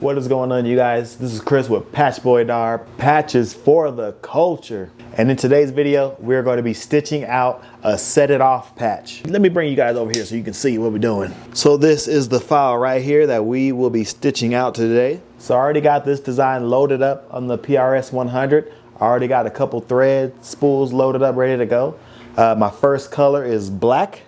What is going on, you guys? This is Chris with Patch Boy Dar, patches for the culture. And in today's video, we're going to be stitching out a set it off patch. Let me bring you guys over here so you can see what we're doing. So this is the file right here that we will be stitching out today. So I already got this design loaded up on the PRS 100. I already got a couple thread spools loaded up, ready to go. My first color is black.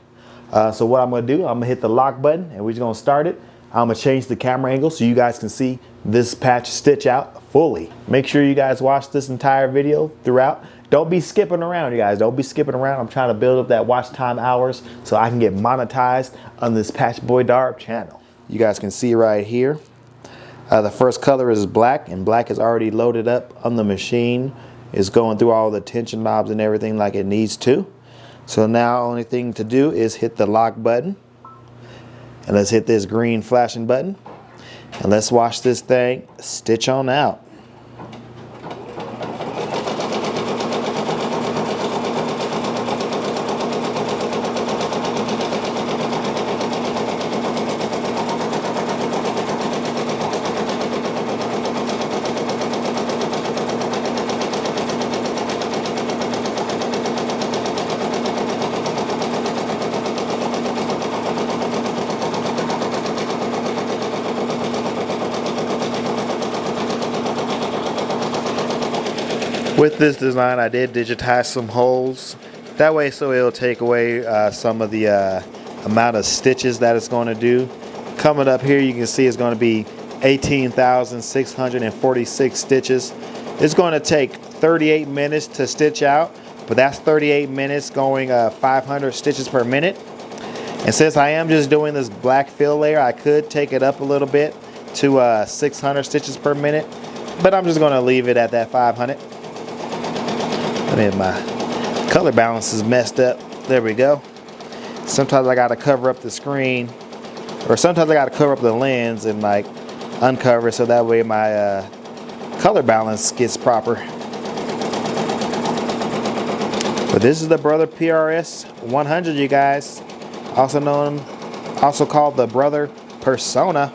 So what I'm gonna do, I'm gonna hit the lock button and we're just gonna start it. I'm gonna change the camera angle so you guys can see this patch stitch out fully. Make sure you guys watch this entire video throughout. Don't be skipping around, you guys. Don't be skipping around. I'm trying to build up that watch time hours so I can get monetized on this Patch Boy Dar channel. You guys can see right here. The first color is black, and black is already loaded up on the machine. It's going through all the tension knobs and everything like it needs to. So now only thing to do is hit the lock button. And let's hit this green flashing button. And let's watch this thing stitch on out. With this design, I did digitize some holes. That way, so it'll take away some of the amount of stitches that it's going to do. Coming up here, you can see it's going to be 18,646 stitches. It's going to take 38 minutes to stitch out, but that's 38 minutes going 500 stitches per minute. And since I am just doing this black fill layer, I could take it up a little bit to 600 stitches per minute, but I'm just going to leave it at that 500. I mean, my color balance is messed up. There we go. Sometimes I gotta cover up the screen, or sometimes I gotta cover up the lens and like uncover it so that way my color balance gets proper. But this is the Brother PRS 100, you guys. Also called the Brother Persona.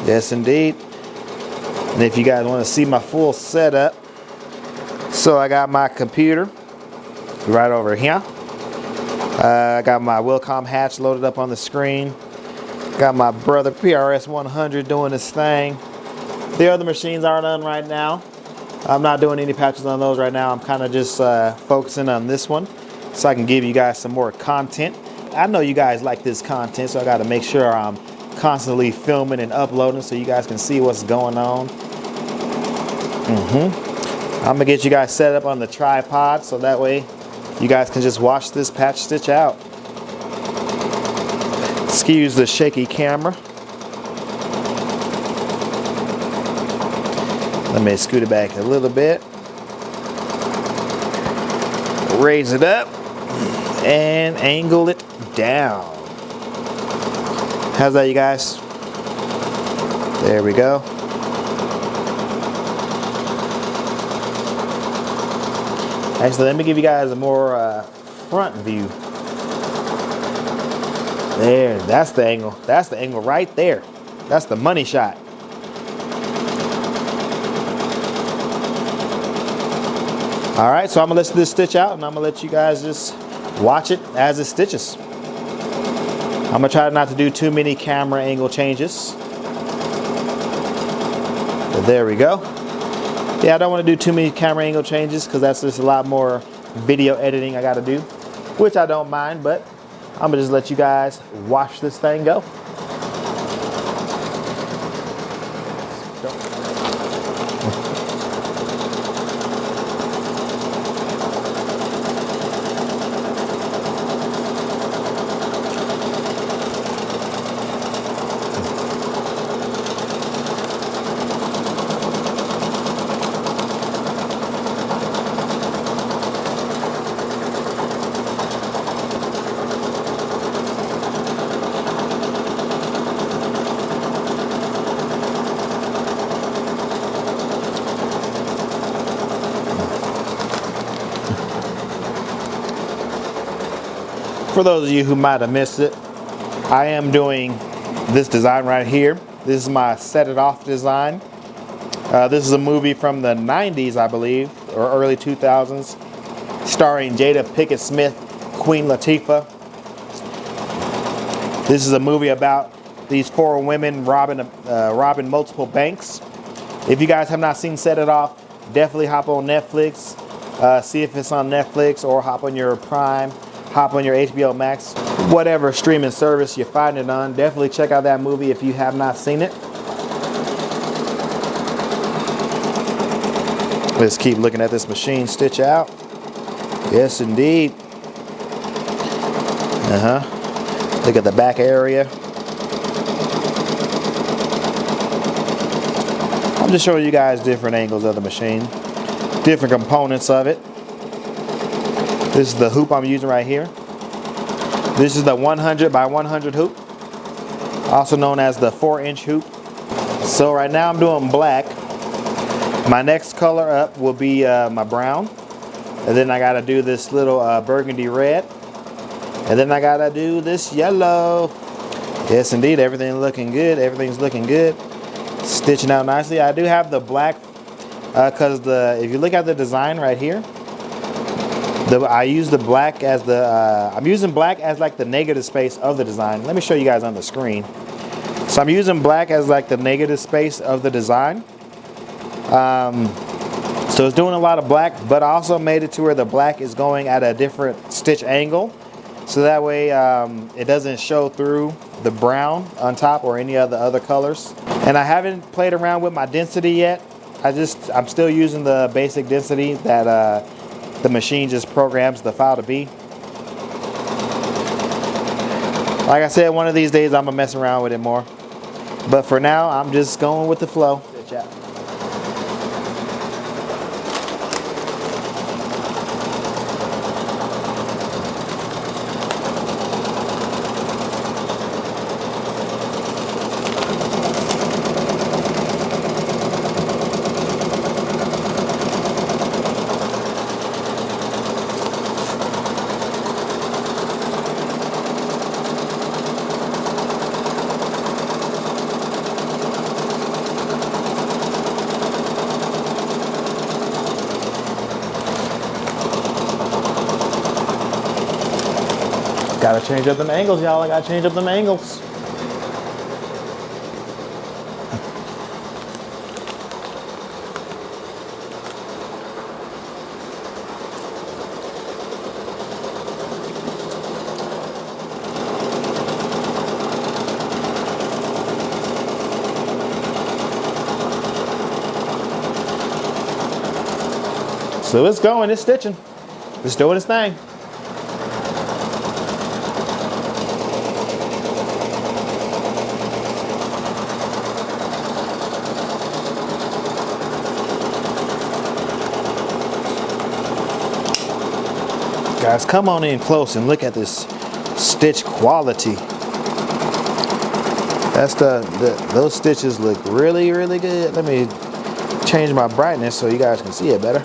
Yes, indeed. And if you guys want to see my full setup, so I got my computer right over here. I got my Wilcom Hatch loaded up on the screen. Got my Brother PRS 100 doing this thing. The other machines aren't on right now. I'm not doing any patches on those right now. I'm kind of just focusing on this one so I can give you guys some more content. I know you guys like this content, so I got to make sure I'm constantly filming and uploading so you guys can see what's going on. I'm gonna get you guys set up on the tripod so that way you guys can just watch this patch stitch out. Excuse the shaky camera. Let me scoot it back a little bit. Raise it up and angle it down. How's that, you guys? There we go. Actually, let me give you guys a more front view. There, that's the angle. That's the angle right there. That's the money shot. All right, so I'm gonna let this stitch out and I'm gonna let you guys just watch it as it stitches. I'm gonna try not to do too many camera angle changes. But there we go. Yeah, I don't want to do too many camera angle changes because that's just a lot more video editing I got to do, which I don't mind, but I'm gonna just let you guys watch this thing go. For those of you who might have missed it, I am doing this design right here This is my Set It Off design. This is a movie from the 90s, I believe, or early 2000s, starring Jada, Pinkett Smith, Queen Latifah. This is a movie about these 4 women robbing multiple banks. If you guys have not seen Set It Off, definitely hop on Netflix, see if it's on Netflix, or hop on your Prime, hop on your HBO Max, whatever streaming service you find it on. Definitely check out that movie if you have not seen it. Let's keep looking at this machine stitch out. Yes, indeed. Look at the back area. I'm just showing you guys different angles of the machine, different components of it. This is the hoop I'm using right here. This is the 100 by 100 hoop, also known as the 4-inch hoop. So right now I'm doing black. My next color up will be my brown. And then I gotta do this little burgundy red. And then I gotta do this yellow. Yes, indeed, everything's looking good. Everything's looking good. Stitching out nicely. I do have the black because if you look at the design right here, I use the black as I'm using black as like the negative space of the design. Let me show you guys on the screen. So I'm using black as like the negative space of the design. So it's doing a lot of black, but I also made it to where the black is going at a different stitch angle. So that way it doesn't show through the brown on top or any of the other colors. And I haven't played around with my density yet. I'm still using the basic density that the machine just programs the file to be. Like I said, one of these days I'm gonna mess around with it more. But for now, I'm just going with the flow. Gotta change up them angles, y'all. I gotta change up them angles. So it's going, it's stitching. It's doing its thing. Guys, come on in close and look at this stitch quality. That's those stitches look really, really good. Let me change my brightness so you guys can see it better.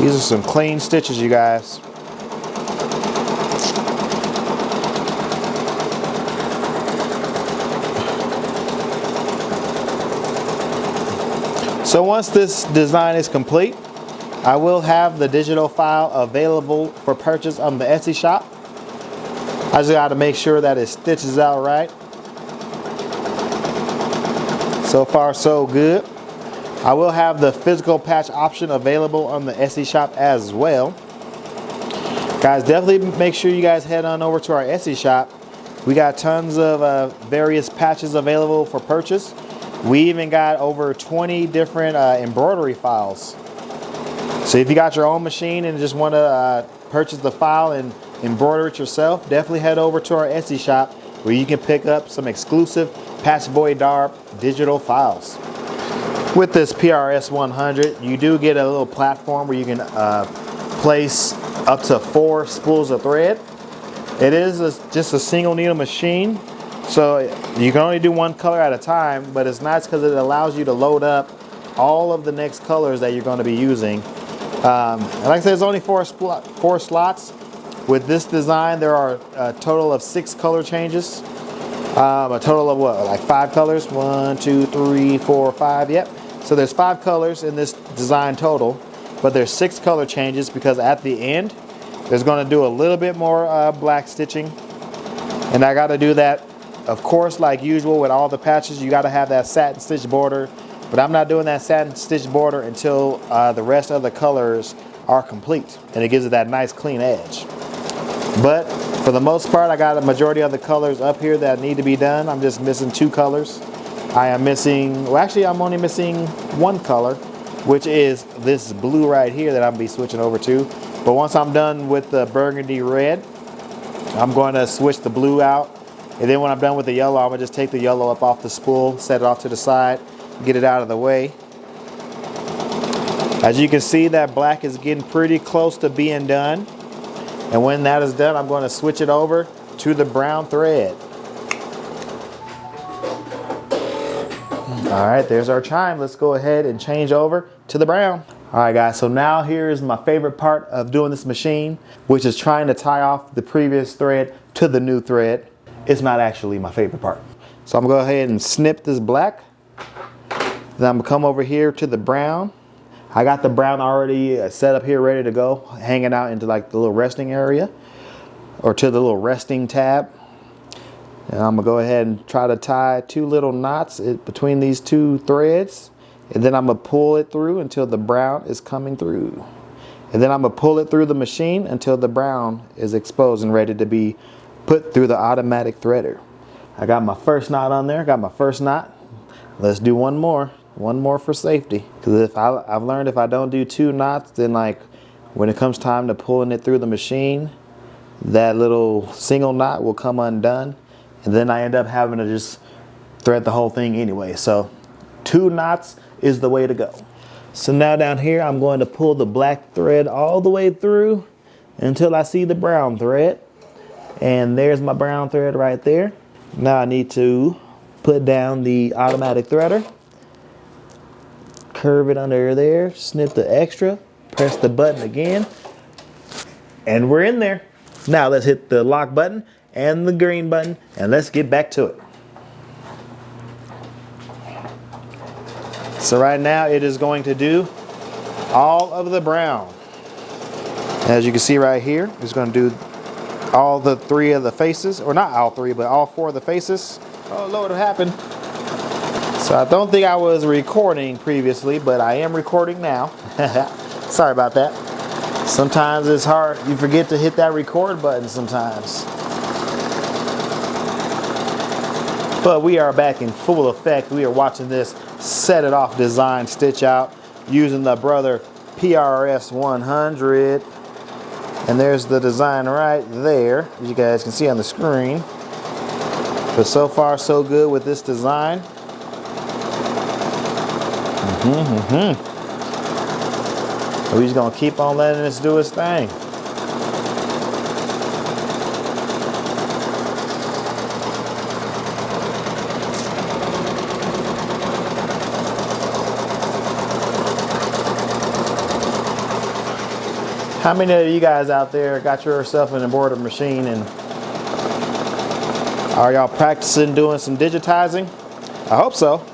These are some clean stitches, you guys. So once this design is complete, I will have the digital file available for purchase on the Etsy shop. I just got to make sure that it stitches out right. So far, so good. I will have the physical patch option available on the Etsy shop as well. Guys, definitely make sure you guys head on over to our Etsy shop. We got tons of various patches available for purchase. We even got over 20 different embroidery files. So if you got your own machine and just want to purchase the file and embroider it yourself, definitely head over to our Etsy shop where you can pick up some exclusive Patchboy Darb digital files. With this PRS 100, you do get a little platform where you can place up to 4 spools of thread. It is just a single needle machine, so you can only do one color at a time, but it's nice because it allows you to load up all of the next colors that you're going to be using. And like I said, it's only 4 slots. With this design, there are a total of 6 color changes. A total of what, like 5 colors? 1, 2, 3, 4, 5, yep. So there's 5 colors in this design total, but there's 6 color changes because at the end, there's gonna do a little bit more black stitching. And I gotta do that, of course, like usual with all the patches, you gotta have that satin stitch border, but I'm not doing that satin stitch border until the rest of the colors are complete, and it gives it that nice clean edge. But for the most part, I got a majority of the colors up here that need to be done. I'm just missing 2 colors. I am missing, well actually I'm only missing 1 color, which is this blue right here that I'm gonna be switching over to. But once I'm done with the burgundy red, I'm going to switch the blue out. And then when I'm done with the yellow, I'm gonna just take the yellow up off the spool, set it off to the side, get it out of the way. As you can see, that black is getting pretty close to being done. And when that is done, I'm going to switch it over to the brown thread. All right, there's our chime. Let's go ahead and change over to the brown. All right, guys, so now here's my favorite part of doing this machine, which is trying to tie off the previous thread to the new thread. It's not actually my favorite part. So I'm gonna go ahead and snip this black. Then I'm gonna come over here to the brown. I got the brown already set up here, ready to go, hanging out into like the little resting area or to the little resting tab. And I'm gonna go ahead and try to tie 2 little knots between these 2 threads. And then I'm gonna pull it through until the brown is coming through. And then I'm gonna pull it through the machine until the brown is exposed and ready to be put through the automatic threader. I got my first knot on there, got my first knot. Let's do one more for safety. Because I've learned if I don't do 2 knots, then like when it comes time to pulling it through the machine, that little single knot will come undone. And then I end up having to just thread the whole thing anyway. So 2 knots is the way to go. So now down here, I'm going to pull the black thread all the way through until I see the brown thread. And there's my brown thread right there. Now I need to put down the automatic threader. Curve it under there, snip the extra, press the button again, and we're in there. Now let's hit the lock button and the green button, and let's get back to it. So right now it is going to do all of the brown. As you can see right here, it's going to do all the 3 of the faces, or not all 3, but all 4 of the faces. Oh Lord, what happened? So I don't think I was recording previously, but I am recording now. Sorry about that. Sometimes it's hard. You forget to hit that record button sometimes. But we are back in full effect. We are watching this set it off design stitch out using the Brother PRS 100. And there's the design right there, as you guys can see on the screen. But so far so good with this design. We're just gonna keep on letting this do its thing. How many of you guys out there got yourself an embroidery machine, and are y'all practicing doing some digitizing? I hope so.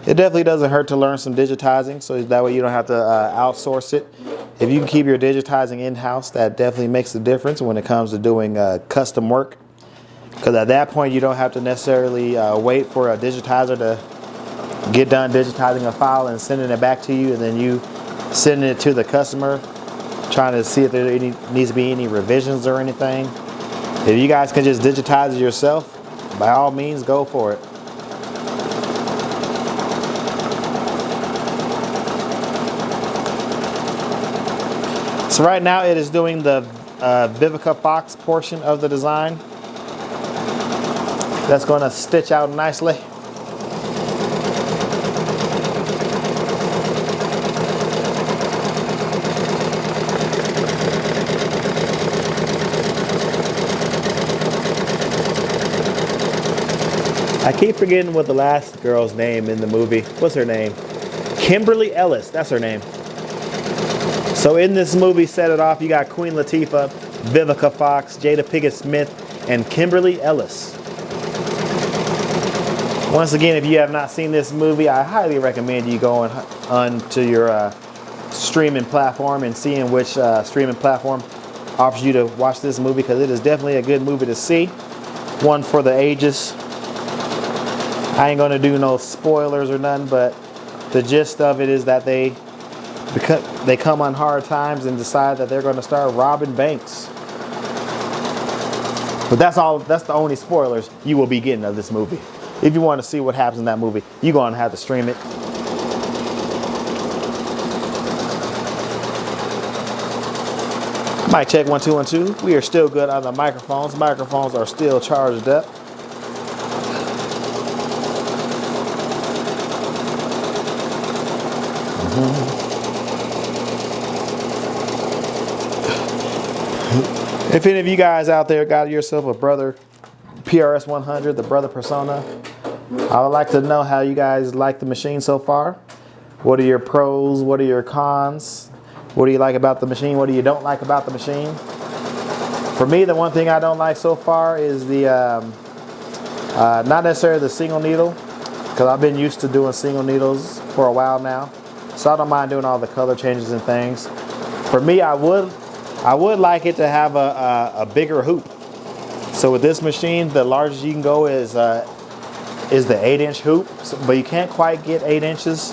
It definitely doesn't hurt to learn some digitizing, so that way you don't have to outsource it. If you can keep your digitizing in-house, that definitely makes a difference when it comes to doing custom work. Because at that point, you don't have to necessarily wait for a digitizer to get done digitizing a file and sending it back to you, and then you sending it to the customer, trying to see if there needs to be any revisions or anything. If you guys can just digitize it yourself, by all means, go for it. So right now it is doing the Vivica Fox portion of the design. That's going to stitch out nicely. I keep forgetting what the last girl's name in the movie. What's her name? Kimberly Ellis, that's her name. So in this movie, Set It Off, you got Queen Latifah, Vivica Fox, Jada Pinkett Smith, and Kimberly Ellis. Once again, if you have not seen this movie, I highly recommend you going onto your streaming platform and seeing which streaming platform offers you to watch this movie, because it is definitely a good movie to see. One for the ages. I ain't gonna do no spoilers or nothing, but the gist of it is that they come on hard times and decide that they're gonna start robbing banks. But that's the only spoilers you will be getting of this movie. If you want to see what happens in that movie, you're gonna have to stream it. Mic check 1 2 1 2. We are still good on the microphones. Microphones are still charged up. If any of you guys out there got yourself a brother PRS 100, the brother Persona, I would like to know how you guys like the machine so far. What are your pros? What are your cons? What do you like about the machine? What do you don't like about the machine? For me, the one thing I don't like so far is the, not necessarily the single needle, because I've been used to doing single needles for a while now. So I don't mind doing all the color changes and things. For me, I would like it to have a bigger hoop. So with this machine, the largest you can go is the 8-inch hoop, but you can't quite get 8 inches.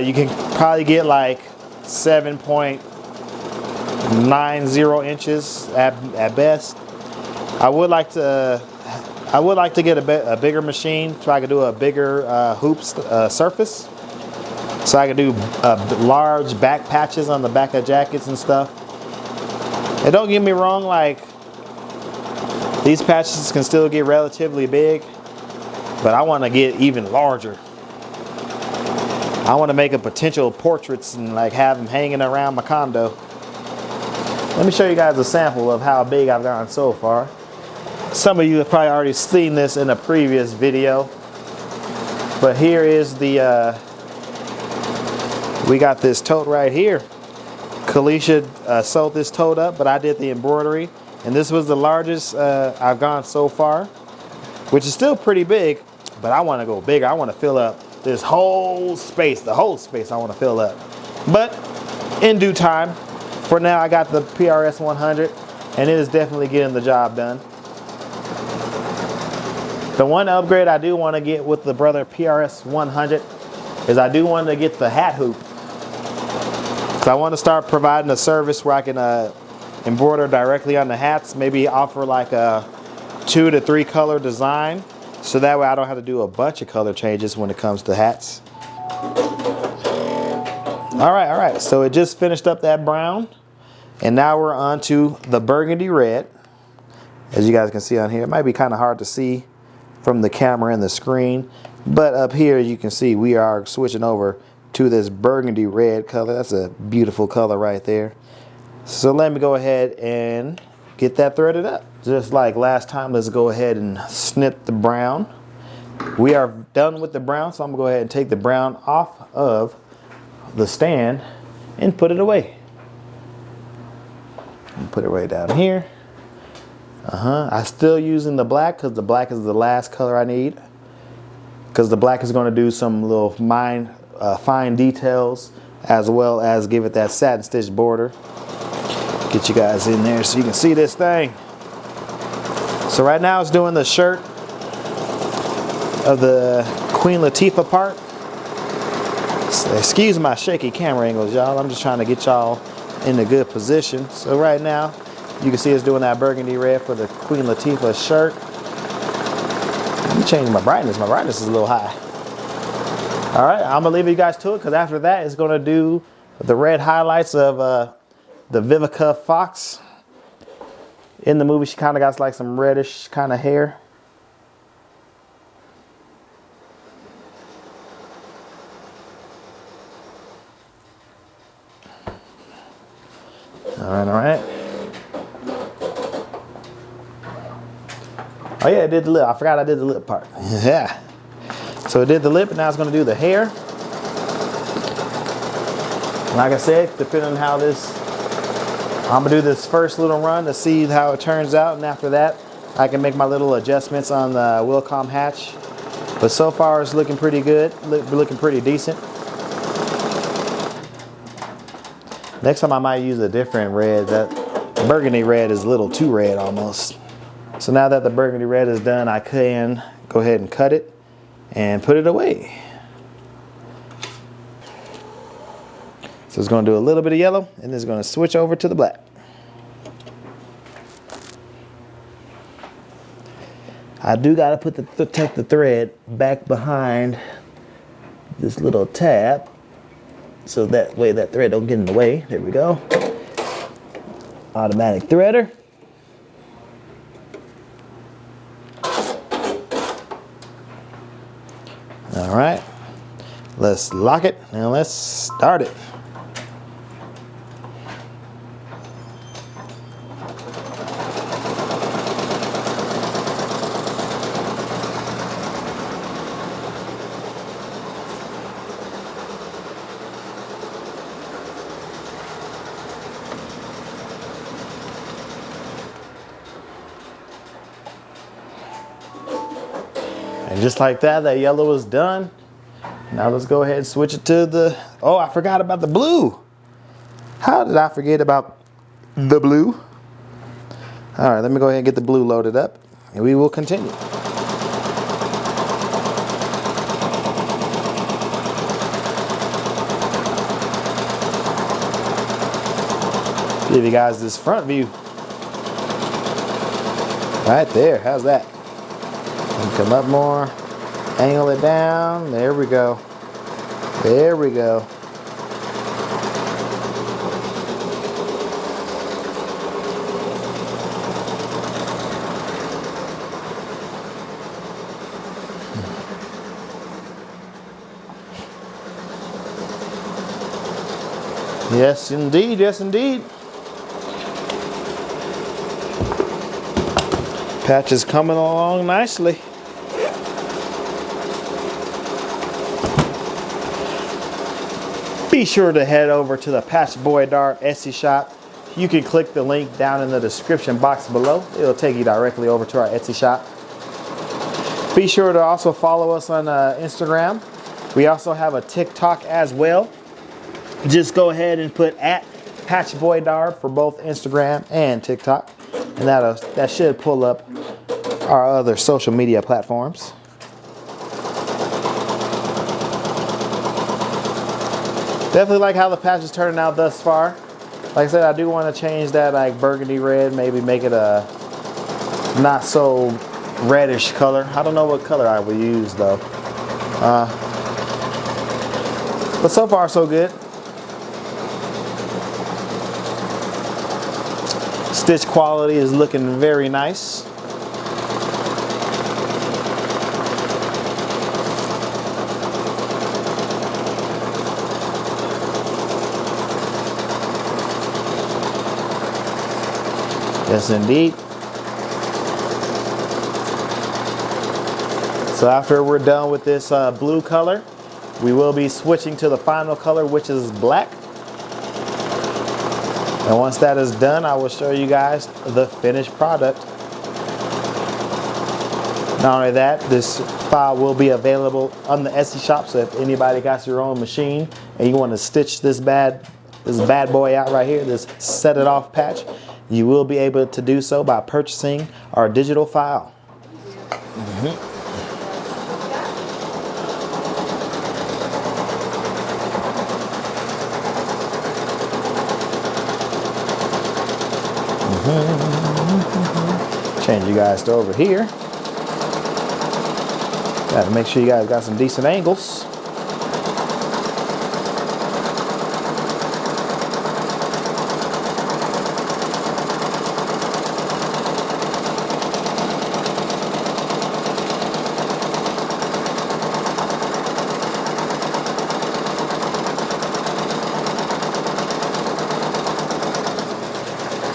You can probably get like 7.90 inches at best. I would like to get a bigger machine so I could do a bigger hoop surface. So I could do large back patches on the back of jackets and stuff. And don't get me wrong, like, these patches can still get relatively big, but I want to get even larger. I want to make a potential portraits and like have them hanging around my condo. Let me show you guys a sample of how big I've gone so far. Some of you have probably already seen this in a previous video, but here is the we got this tote right here. Kalisha sewed this tote up, but I did the embroidery, and this was the largest I've gone so far, which is still pretty big, but I want to go bigger. I want to fill up this whole space, the whole space I want to fill up. But in due time, for now I got the PRS 100, and it is definitely getting the job done. The one upgrade I do want to get with the brother PRS 100 is I do want to get the hat hoop. So I want to start providing a service where I can embroider directly on the hats, maybe offer like a 2 to 3 color design, so that way I don't have to do a bunch of color changes when it comes to hats. All right, so it just finished up that brown, and now we're on to the burgundy red. As you guys can see on here, it might be kind of hard to see from the camera and the screen, but up here you can see we are switching over to this burgundy red color. That's a beautiful color right there. So let me go ahead and get that threaded up. Just like last time, let's go ahead and snip the brown. We are done with the brown, so I'm gonna go ahead and take the brown off of the stand and put it away. And put it right down here. I'm still using the black because the black is the last color I need. Because the black is going to do some little fine details, as well as give it that satin stitch border. Get you guys in there so you can see this thing. So right now it's doing the shirt of the Queen Latifah part. So excuse my shaky camera angles, y'all. I'm just trying to get y'all in a good position. So right now you can see it's doing that burgundy red for the Queen Latifah shirt. Let me change my brightness. My brightness is a little high. All right, I'm gonna leave you guys to it, because after that it's gonna do the red highlights of the Vivica Fox. In the movie, she kind of got like some reddish kind of hair. All right. Oh yeah, it did the lip. I forgot I did the lip part. Yeah. So it did the lip, and now it's going to do the hair. Like I said, depending on how this I'm gonna do this first little run to see how it turns out, and after that I can make my little adjustments on the Wilcom Hatch. But so far it's looking pretty good, looking pretty decent. Next time I might use a different red. That burgundy red is a little too red almost. So now that the burgundy red is done, I can go ahead and cut it and put it away. So it's going to do a little bit of yellow, and it's going to switch over to the black. I do got to protect the thread back behind this little tab, so that way that thread don't get in the way. There we go. Automatic threader. All right, let's lock it and let's start it. And just like that, that yellow is done. Now let's go ahead and switch it to the, oh, I forgot about the blue. How did I forget about the blue? All right, let me go ahead and get the blue loaded up, and we will continue. Give you guys this front view. Right there, how's that? Come up more, angle it down, there we go. There we go. Yes, indeed, yes, indeed. Patch is coming along nicely. Be sure to head over to the Patch Boy Dart Etsy shop. You can click the link down in the description box below. It'll take you directly over to our Etsy shop. Be sure to also follow us on Instagram. We also have a TikTok as well. Just go ahead and put @PatchBoyDart for both Instagram and TikTok, and that should pull up our other social media platforms. Definitely like how the patch is turning out thus far. Like I said, I do want to change that like burgundy red, maybe make it a not so reddish color. I don't know what color I would use though. But so far so good. Stitch quality is looking very nice. Yes, indeed. So after we're done with this blue color, we will be switching to the final color, which is black. And once that is done, I will show you guys the finished product. Not only that, this file will be available on the Etsy shop, so if anybody got your own machine and you want to stitch this bad boy out right here, this set it off patch, you will be able to do so by purchasing our digital file. Change you guys to over here. Gotta make sure you guys got some decent angles.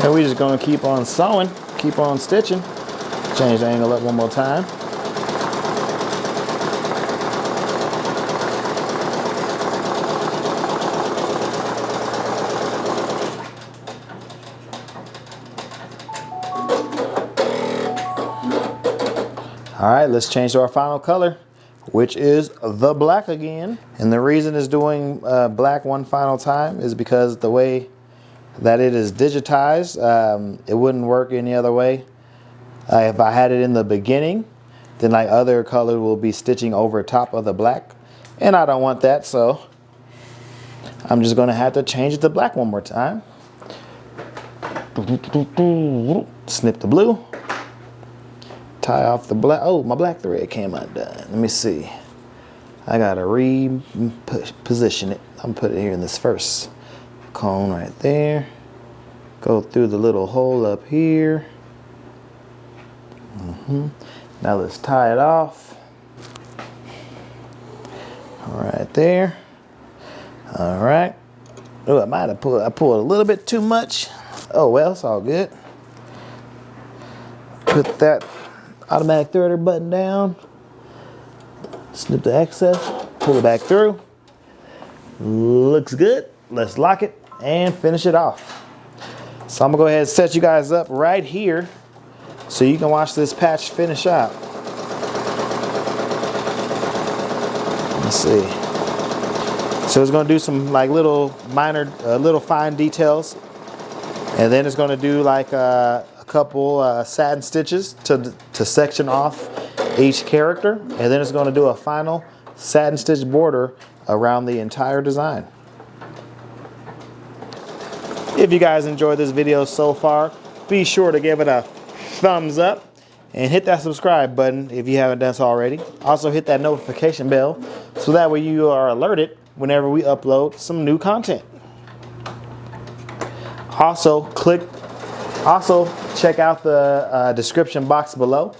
And we're just gonna keep on sewing, keep on stitching. Change the angle up one more time. All right, let's change to our final color, which is the black again. And the reason it's doing black one final time is because the way that it is digitized, it wouldn't work any other way. If I had it in the beginning, then like other color will be stitching over top of the black. And I don't want that, so I'm just gonna have to change it to black one more time. Snip the blue. Tie off the black. Oh, my black thread came undone. Let me see. I gotta reposition it. I'm gonna put it here in this first cone right there. Go through the little hole up here. Now let's tie it off. All right there. All right. Oh, I might have pulled a little bit too much. Oh well, it's all good. Put that automatic threader button down. Snip the excess. Pull it back through. Looks good. Let's lock it and finish it off. So I'm gonna go ahead and set you guys up right here so you can watch this patch finish out. Let's see. So it's gonna do some like little minor, little fine details, and then it's gonna do like a couple satin stitches to section off each character, and then it's gonna do a final satin stitch border around the entire design. If you guys enjoyed this video so far, be sure to give it a thumbs up and hit that subscribe button if you haven't done so already. Also hit that notification bell so that way you are alerted whenever we upload some new content. Also check out the description box below.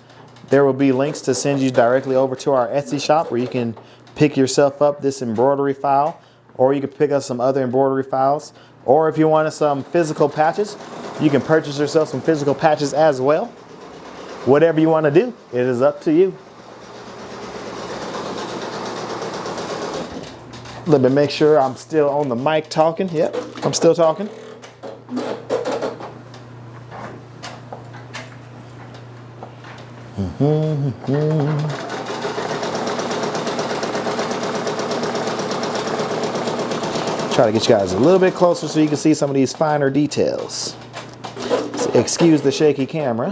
There will be links to send you directly over to our Etsy shop where you can pick yourself up this embroidery file, or you can pick up some other embroidery files. Or if you wanted some physical patches, you can purchase yourself some physical patches as well. Whatever you want to do, it is up to you. Let me make sure I'm still on the mic talking. Yep, I'm still talking. Try to get you guys a little bit closer so you can see some of these finer details. So excuse the shaky camera.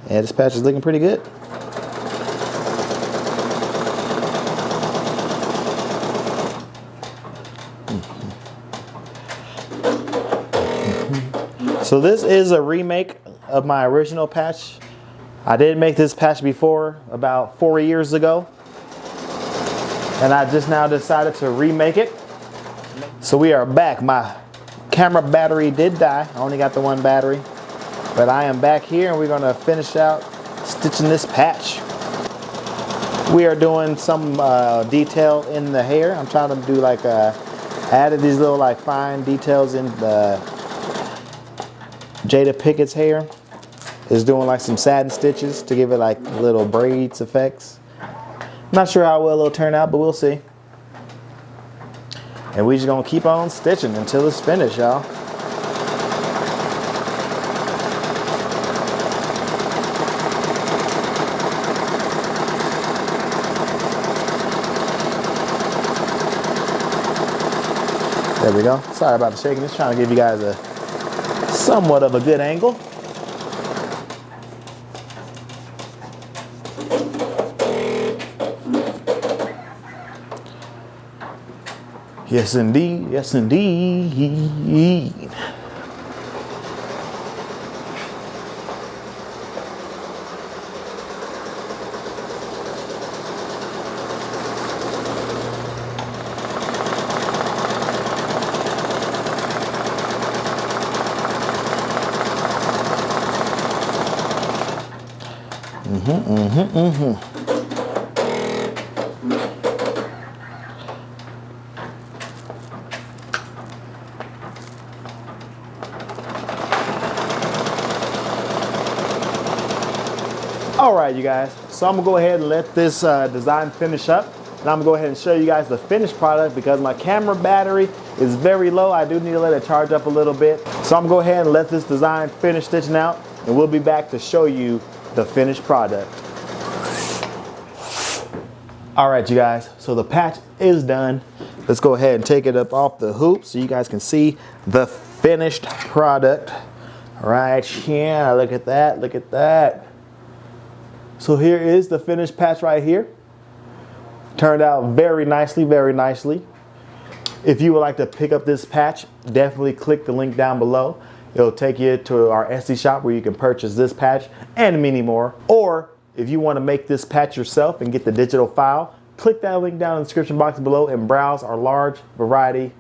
And this patch is looking pretty good. So this is a remake of my original patch. I did make this patch before, about 4 years ago, and I just now decided to remake it. So we are back. My camera battery did die. I only got the one battery, but I am back here and we're gonna finish out stitching this patch. We are doing some detail in the hair. I'm trying to do like added these little like fine details in the Jada Pinkett's hair. Is doing like some satin stitches to give it like little braids effects. Not sure how well it'll turn out, but we'll see. And we just gonna keep on stitching until it's finished, y'all. There we go. Sorry about the shaking. Just trying to give you guys a somewhat of a good angle. Yes, indeed. Yes, indeed. All right, you guys. So I'm gonna go ahead and let this design finish up. and I'm gonna go ahead and show you guys the finished product because my camera battery is very low. I do need to let it charge up a little bit. So I'm gonna go ahead and let this design finish stitching out, and we'll be back to show you the finished product. All right, you guys, so the patch is done. Let's go ahead and take it up off the hoop so you guys can see the finished product. Right here, look at that, look at that. So here is the finished patch right here. Turned out very nicely, very nicely. If you would like to pick up this patch, definitely click the link down below. It'll take you to our Etsy shop where you can purchase this patch and many more. Or if you want to make this patch yourself and get the digital file, click that link down in the description box below and browse our large variety.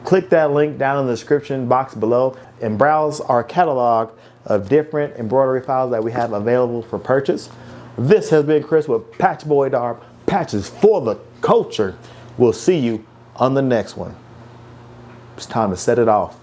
Click that link down in the description box below and browse our catalog of different embroidery files that we have available for purchase. This has been Chris with Patch Boy Darb, patches for the culture. We'll see you on the next one. It's time to set it off.